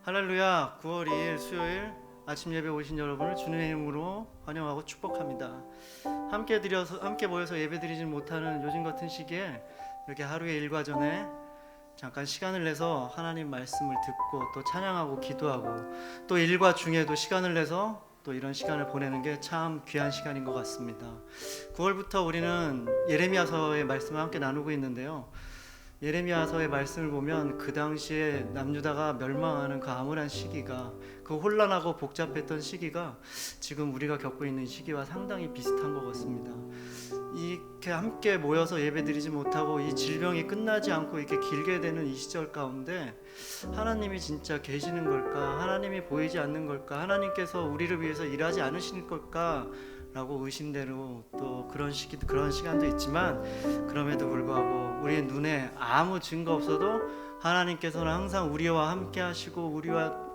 할렐루야. 9월 2일 수요일 아침 예배 오신 여러분을 주님의 이름으로 환영하고 축복합니다. 함께 모여서 예배드리지 못하는 요즘 같은 시기에 이렇게 하루의 일과 전에 잠깐 시간을 내서 하나님 말씀을 듣고 또 찬양하고 기도하고 또 일과 중에도 시간을 내서 또 이런 시간을 보내는 게 참 귀한 시간인 것 같습니다. 9월부터 우리는 예레미야서의 말씀을 함께 나누고 있는데요. 예레미야서의 말씀을 보면 그 당시에 남유다가 멸망하는 그 암울한 시기가, 그 혼란하고 복잡했던 시기가 지금 우리가 겪고 있는 시기와 상당히 비슷한 것 같습니다. 이렇게 함께 모여서 예배드리지 못하고 이 질병이 끝나지 않고 이렇게 길게 되는 이 시절 가운데 하나님이 진짜 계시는 걸까? 하나님이 보이지 않는 걸까? 하나님께서 우리를 위해서 일하지 않으실 걸까? 라고 의심대로 또 그런 시간도 있지만, 그럼에도 불구하고 우리의 눈에 아무 증거 없어도 하나님께서는 항상 우리와 함께 하시고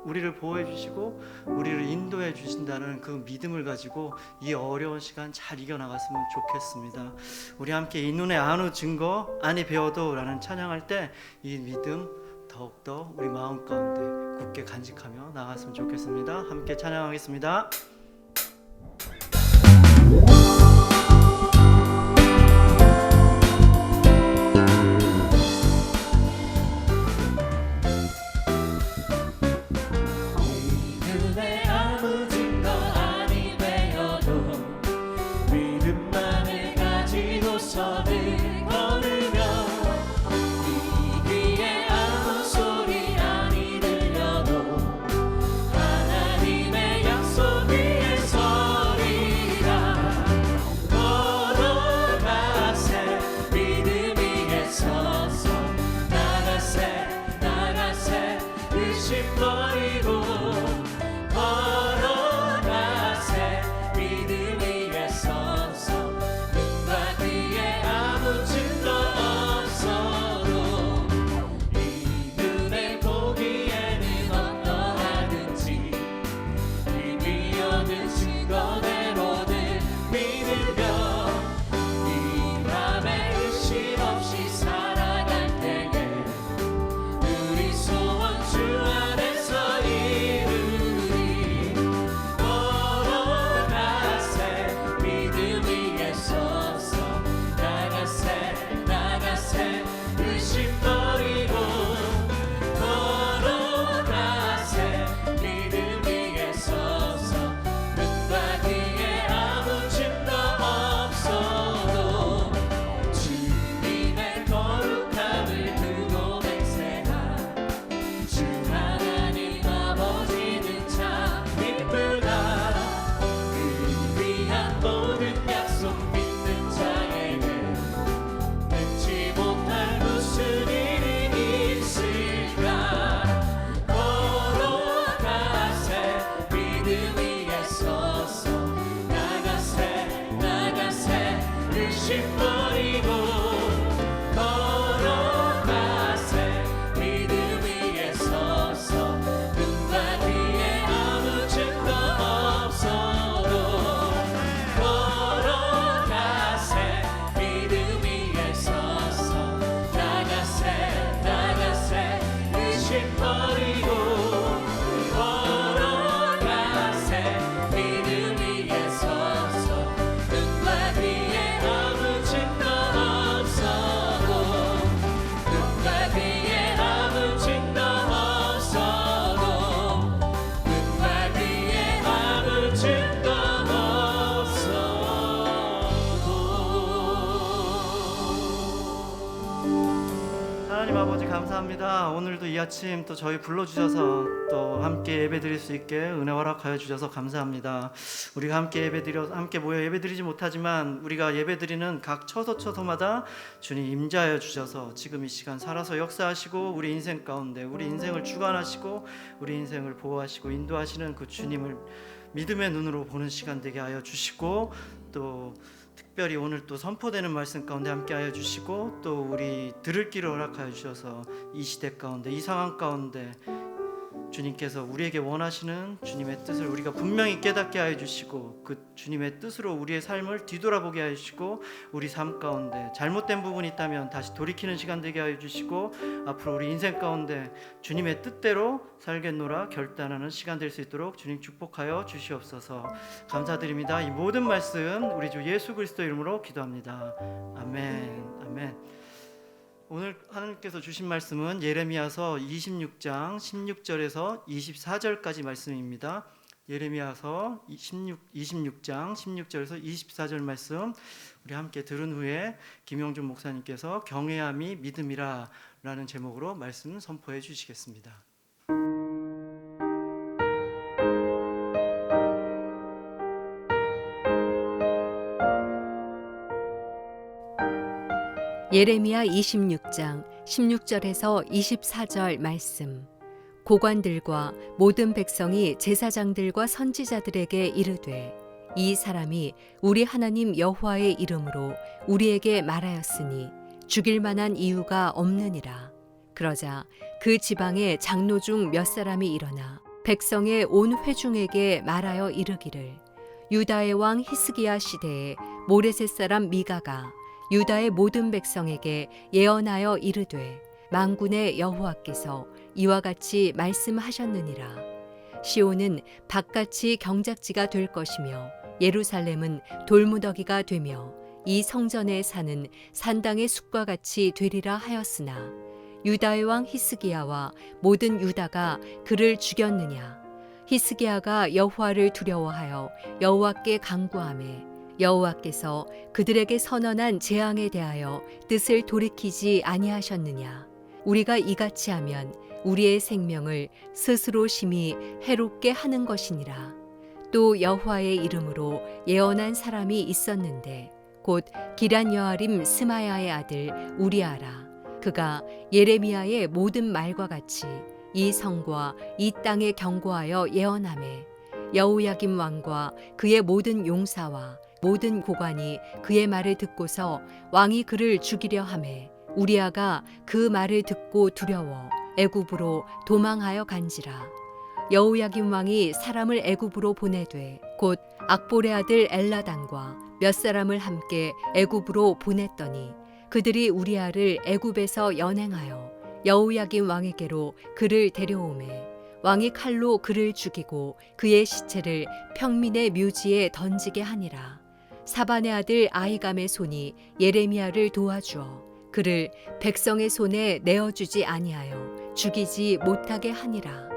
우리를 보호해 주시고 우리를 인도해 주신다는 그 믿음을 가지고 이 어려운 시간 잘 이겨나갔으면 좋겠습니다. 우리 함께 이 눈에 아무 증거 아니 배워도 라는 찬양할 때 이 믿음 더욱더 우리 마음 가운데 굳게 간직하며 나갔으면 좋겠습니다. 함께 찬양하겠습니다. 하나님 아버지 감사합니다. 오늘도 이 아침 또 저희 불러주셔서 또 함께 예배드릴 수 있게 은혜 허락하여 주셔서 감사합니다. 우리가 함께 모여 예배드리지 못하지만 우리가 예배드리는 각 처소마다 주님 임재하여 주셔서 지금 이 시간 살아서 역사하시고 우리 인생 가운데 우리 인생을 주관하시고 우리 인생을 보호하시고 인도하시는 그 주님을 믿음의 눈으로 보는 시간 되게 하여 주시고, 또 특별히 오늘 또 선포되는 말씀 가운데 함께하여 주시고 또 우리 들을 길을 허락하여 주셔서 이 시대 가운데 이 상황 가운데 주님께서 우리에게 원하시는 주님의 뜻을 우리가 분명히 깨닫게 하여 주시고 그 주님의 뜻으로 우리의 삶을 뒤돌아보게 하여 주시고 우리 삶 가운데 잘못된 부분이 있다면 다시 돌이키는 시간 되게 하여 주시고 앞으로 우리 인생 가운데 주님의 뜻대로 살겠노라 결단하는 시간 될 수 있도록 주님 축복하여 주시옵소서. 감사드립니다. 이 모든 말씀 우리 주 예수 그리스도 이름으로 기도합니다. 아멘. 아멘. 오늘 하나님께서 주신 말씀은 예레미야서 26장 16절에서 24절까지 말씀입니다. 예레미야서 26장 16절에서 24절 말씀 우리 함께 들은 후에 김용준 목사님께서 경외함이 믿음이라 라는 제목으로 말씀 선포해 주시겠습니다. 예레미야 26장 16절에서 24절 말씀. 고관들과 모든 백성이 제사장들과 선지자들에게 이르되 이 사람이 우리 하나님 여호와의 이름으로 우리에게 말하였으니 죽일 만한 이유가 없느니라. 그러자 그 지방의 장로 중 몇 사람이 일어나 백성의 온 회중에게 말하여 이르기를 유다의 왕 히스기야 시대에 모레셋 사람 미가가 유다의 모든 백성에게 예언하여 이르되 만군의 여호와께서 이와 같이 말씀하셨느니라. 시온은 밭같이 경작지가 될 것이며 예루살렘은 돌무더기가 되며 이 성전에 사는 산당의 숲과 같이 되리라 하였으나 유다의 왕 히스기야와 모든 유다가 그를 죽였느냐. 히스기야가 여호와를 두려워하여 여호와께 간구하매 여호와께서 그들에게 선언한 재앙에 대하여 뜻을 돌이키지 아니하셨느냐. 우리가 이같이 하면 우리의 생명을 스스로 심히 해롭게 하는 것이니라. 또 여호와의 이름으로 예언한 사람이 있었는데 곧 기란 여아림 스마야의 아들 우리아라. 그가 예레미야의 모든 말과 같이 이 성과 이 땅에 경고하여 예언하매 여호야김 왕과 그의 모든 용사와 모든 고관이 그의 말을 듣고서 왕이 그를 죽이려 하매 우리아가 그 말을 듣고 두려워 애굽으로 도망하여 간지라. 여호야김 왕이 사람을 애굽으로 보내되 곧 악볼의 아들 엘라단과 몇 사람을 함께 애굽으로 보냈더니 그들이 우리아를 애굽에서 연행하여 여호야김 왕에게로 그를 데려오매 왕이 칼로 그를 죽이고 그의 시체를 평민의 묘지에 던지게 하니라. 사반의 아들 아히감의 손이 예레미야를 도와주어 그를 백성의 손에 내어주지 아니하여 죽이지 못하게 하니라.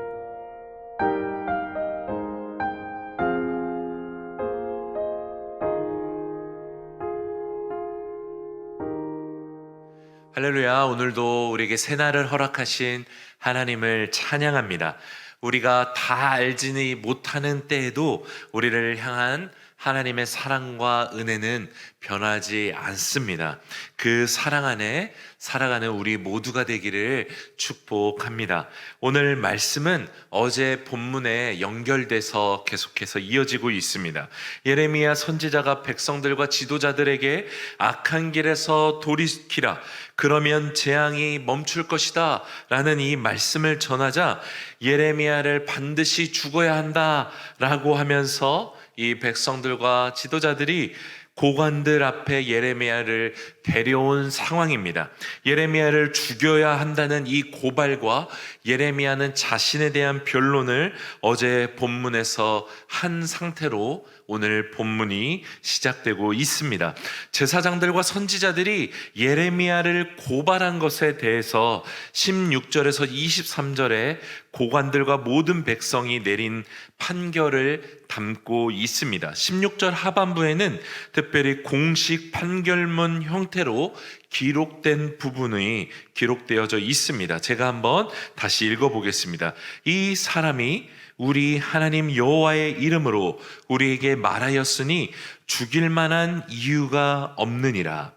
할렐루야. 오늘도 우리에게 새날을 허락하신 하나님을 찬양합니다. 우리가 다 알지는 못하는 때에도 우리를 향한 하나님의 사랑과 은혜는 변하지 않습니다. 그 사랑 안에 살아가는 우리 모두가 되기를 축복합니다. 오늘 말씀은 어제 본문에 연결돼서 계속해서 이어지고 있습니다. 예레미야 선지자가 백성들과 지도자들에게 악한 길에서 돌이키라, 그러면 재앙이 멈출 것이다 라는 이 말씀을 전하자 예레미야를 반드시 죽어야 한다 라고 하면서 이 백성들과 지도자들이 고관들 앞에 예레미야를 데려온 상황입니다. 예레미야를 죽여야 한다는 이 고발과 예레미야는 자신에 대한 변론을 어제 본문에서 한 상태로 오늘 본문이 시작되고 있습니다. 제사장들과 선지자들이 예레미야를 고발한 것에 대해서 16절에서 23절에 고관들과 모든 백성이 내린 판결을 담고 있습니다. 16절 하반부에는 특별히 공식 판결문 형태로 기록된 부분이 기록되어져 있습니다. 제가 한번 다시 읽어보겠습니다. 이 사람이 우리 하나님 여호와의 이름으로 우리에게 말하였으니 죽일 만한 이유가 없느니라.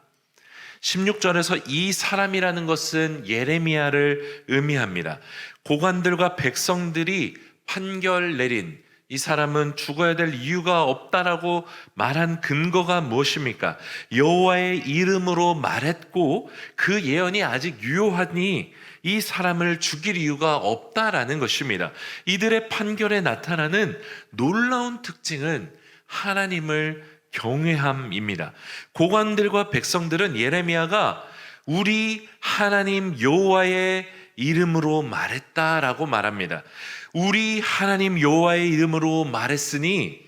16절에서 이 사람이라는 것은 예레미야를 의미합니다. 고관들과 백성들이 판결 내린 이 사람은 죽어야 될 이유가 없다라고 말한 근거가 무엇입니까? 여호와의 이름으로 말했고 그 예언이 아직 유효하니 이 사람을 죽일 이유가 없다라는 것입니다. 이들의 판결에 나타나는 놀라운 특징은 하나님을 경외함입니다. 고관들과 백성들은 예레미야가 우리 하나님 여호와의 이름으로 말했다라고 말합니다. 우리 하나님 여호와의 이름으로 말했으니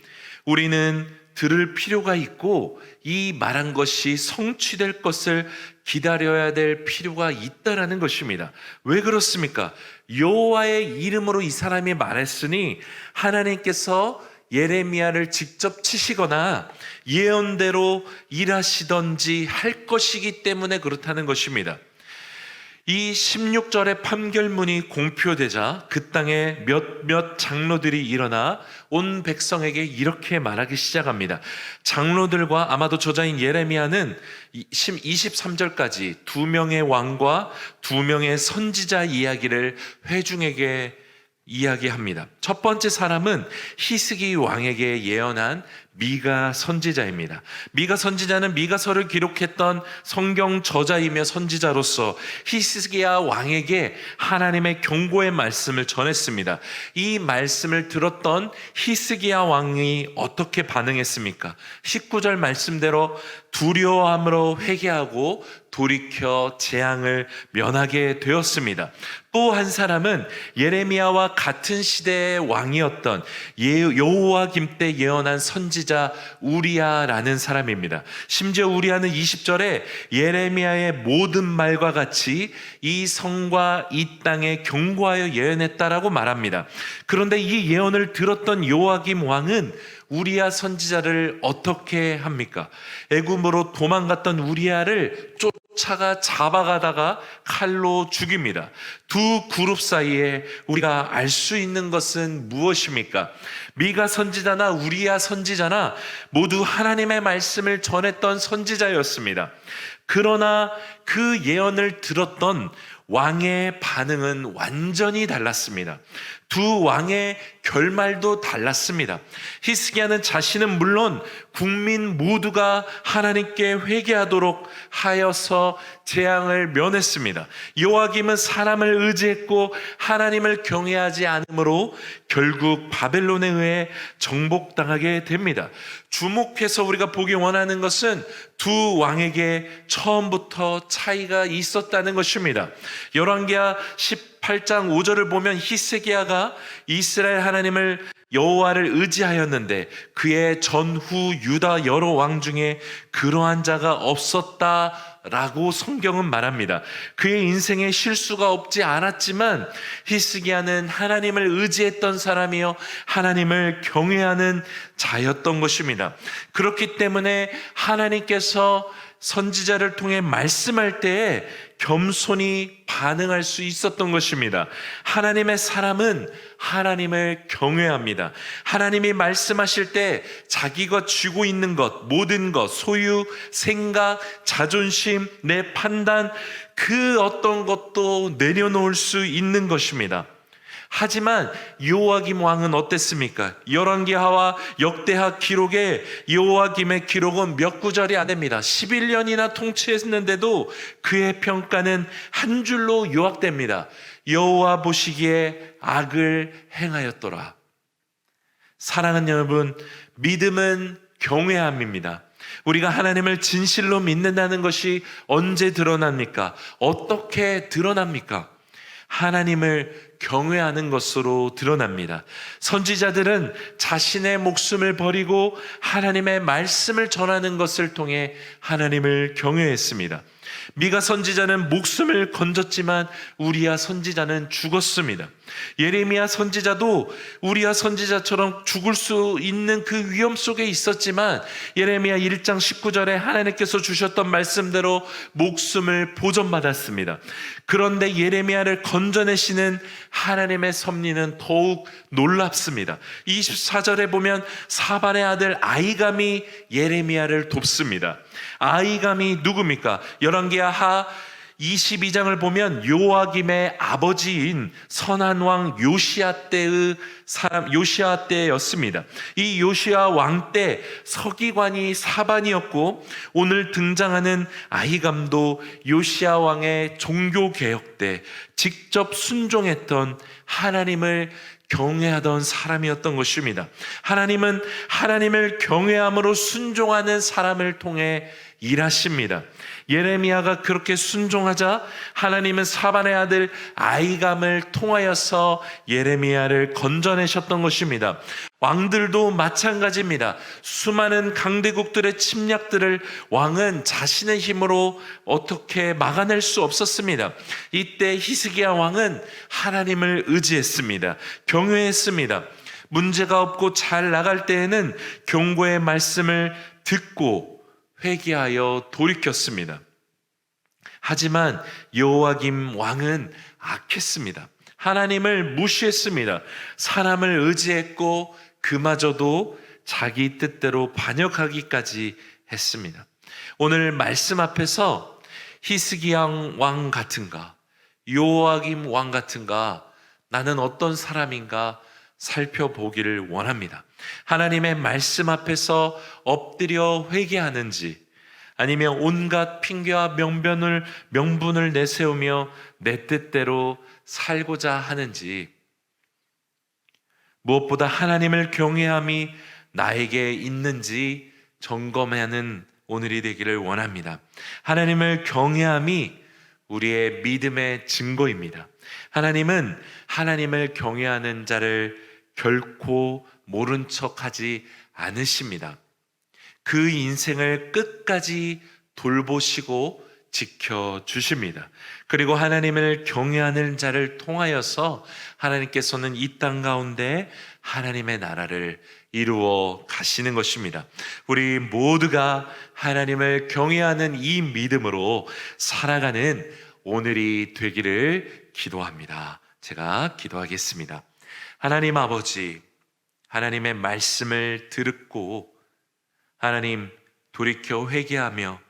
우리는 들을 필요가 있고 이 말한 것이 성취될 것을 기다려야 될 필요가 있다라는 것입니다. 왜 그렇습니까? 여호와의 이름으로 이 사람이 말했으니 하나님께서 예레미야를 직접 치시거나 예언대로 일하시던지 할 것이기 때문에 그렇다는 것입니다. 이 16절의 판결문이 공표되자 그 땅에 몇몇 장로들이 일어나 온 백성에게 이렇게 말하기 시작합니다. 장로들과 아마도 저자인 예레미야는 23절까지 두 명의 왕과 두 명의 선지자 이야기를 회중에게 이야기합니다. 첫 번째 사람은 히스기 왕에게 예언한 미가 선지자입니다. 미가 선지자는 미가서를 기록했던 성경 저자이며 선지자로서 히스기야 왕에게 하나님의 경고의 말씀을 전했습니다. 이 말씀을 들었던 히스기야 왕이 어떻게 반응했습니까? 19절 말씀대로 두려워함으로 회개하고 돌이켜 재앙을 면하게 되었습니다. 또 한 사람은 예레미야와 같은 시대의 왕이었던 여호와김 때 예언한 선지자 우리야라는 사람입니다. 심지어 우리야는 20절에 예레미야의 모든 말과 같이 이 성과 이 땅에 경고하여 예언했다라고 말합니다. 그런데 이 예언을 들었던 요아김 왕은 우리야 선지자를 어떻게 합니까? 애굽으로 도망갔던 우리야를 쫓아가 잡아가다가 칼로 죽입니다. 두 그룹 사이에 우리가 알 수 있는 것은 무엇입니까? 미가 선지자나 우리야 선지자나 모두 하나님의 말씀을 전했던 선지자였습니다. 그러나 그 예언을 들었던 왕의 반응은 완전히 달랐습니다. 두 왕의 결말도 달랐습니다. 히스기야는 자신은 물론 국민 모두가 하나님께 회개하도록 하여서 재앙을 면했습니다. 요아김은 사람을 의지했고 하나님을 경외하지 않으므로 결국 바벨론에 의해 정복당하게 됩니다. 주목해서 우리가 보기 원하는 것은 두 왕에게 처음부터 차이가 있었다는 것입니다. 열왕기하 18장 5절을 보면 히스기야가 이스라엘 하나님을 여호와를 의지하였는데 그의 전후 유다 여러 왕 중에 그러한 자가 없었다라고 성경은 말합니다. 그의 인생에 실수가 없지 않았지만 히스기야는 하나님을 의지했던 사람이요 하나님을 경외하는 자였던 것입니다. 그렇기 때문에 하나님께서 선지자를 통해 말씀할 때에 겸손히 반응할 수 있었던 것입니다. 하나님의 사람은 하나님을 경외합니다. 하나님이 말씀하실 때 자기가 쥐고 있는 것, 모든 것, 소유, 생각, 자존심, 내 판단, 그 어떤 것도 내려놓을 수 있는 것입니다. 하지만 요아김 왕은 어땠습니까? 열왕기하와 역대하 기록에 요아김의 기록은 몇 구절이 안 됩니다. 11년이나 통치했는데도 그의 평가는 한 줄로 요약됩니다. 여호와 보시기에 악을 행하였더라. 사랑하는 여러분, 믿음은 경외함입니다. 우리가 하나님을 진실로 믿는다는 것이 언제 드러납니까? 어떻게 드러납니까? 하나님을 경외하는 것으로 드러납니다. 선지자들은 자신의 목숨을 버리고 하나님의 말씀을 전하는 것을 통해 하나님을 경외했습니다. 미가 선지자는 목숨을 건졌지만 우리야 선지자는 죽었습니다. 예레미야 선지자도 우리야 선지자처럼 죽을 수 있는 그 위험 속에 있었지만 예레미야 1장 19절에 하나님께서 주셨던 말씀대로 목숨을 보존받았습니다. 그런데 예레미야를 건져내시는 하나님의 섭리는 더욱 놀랍습니다. 24절에 보면 사반의 아들 아히감이 예레미야를 돕습니다. 아히감이 누굽니까? 열왕기하 22장을 보면 요아김의 아버지인 선한 왕 요시야 때의 요시야 때였습니다. 이 요시야 왕 때 서기관이 사반이었고, 오늘 등장하는 아히감도 요시야 왕의 종교 개혁 때 직접 순종했던, 하나님을 경외하던 사람이었던 것입니다. 하나님은 하나님을 경외함으로 순종하는 사람을 통해 일하십니다. 예레미야가 그렇게 순종하자 하나님은 사반의 아들 아히감을 통하여서 예레미야를 건져내셨던 것입니다. 왕들도 마찬가지입니다. 수많은 강대국들의 침략들을 왕은 자신의 힘으로 어떻게 막아낼 수 없었습니다. 이때 히스기야 왕은 하나님을 의지했습니다. 경외했습니다. 문제가 없고 잘 나갈 때에는 경고의 말씀을 듣고 회개하여 돌이켰습니다. 하지만 여호야김 왕은 악했습니다. 하나님을 무시했습니다. 사람을 의지했고 그마저도 자기 뜻대로 반역하기까지 했습니다. 오늘 말씀 앞에서 히스기야 왕 같은가, 여호야김 왕 같은가, 나는 어떤 사람인가 살펴보기를 원합니다. 하나님의 말씀 앞에서 엎드려 회개하는지, 아니면 온갖 핑계와 명분을 내세우며 내 뜻대로 살고자 하는지, 무엇보다 하나님을 경외함이 나에게 있는지 점검하는 오늘이 되기를 원합니다. 하나님을 경외함이 우리의 믿음의 증거입니다. 하나님은 하나님을 경외하는 자를 결코 모른 척하지 않으십니다. 그 인생을 끝까지 돌보시고 지켜주십니다. 그리고 하나님을 경외하는 자를 통하여서 하나님께서는 이 땅 가운데 하나님의 나라를 이루어 가시는 것입니다. 우리 모두가 하나님을 경외하는 이 믿음으로 살아가는 오늘이 되기를 기도합니다. 제가 기도하겠습니다. 하나님 아버지, 하나님의 말씀을 듣고 하나님 돌이켜 회개하며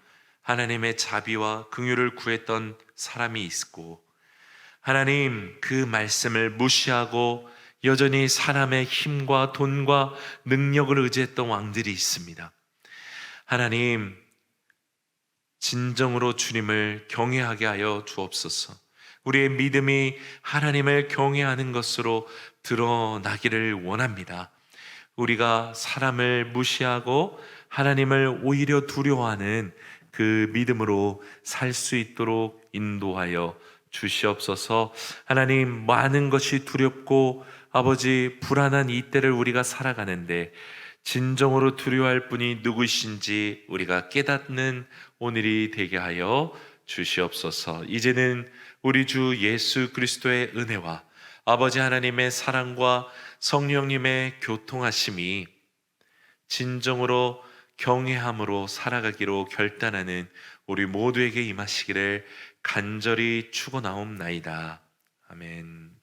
하나님의 자비와 긍휼을 구했던 사람이 있고, 하나님 그 말씀을 무시하고 여전히 사람의 힘과 돈과 능력을 의지했던 왕들이 있습니다. 하나님, 진정으로 주님을 경외하게 하여 주옵소서. 우리의 믿음이 하나님을 경외하는 것으로 드러나기를 원합니다. 우리가 사람을 무시하고 하나님을 오히려 두려워하는 그 믿음으로 살 수 있도록 인도하여 주시옵소서. 하나님, 많은 것이 두렵고 아버지 불안한 이 때를 우리가 살아가는데 진정으로 두려워할 분이 누구신지 우리가 깨닫는 오늘이 되게 하여 주시옵소서. 이제는 우리 주 예수 그리스도의 은혜와 아버지 하나님의 사랑과 성령님의 교통하심이 진정으로 경외함으로 살아가기로 결단하는 우리 모두에게 임하시기를 간절히 축원하옵나이다. 아멘.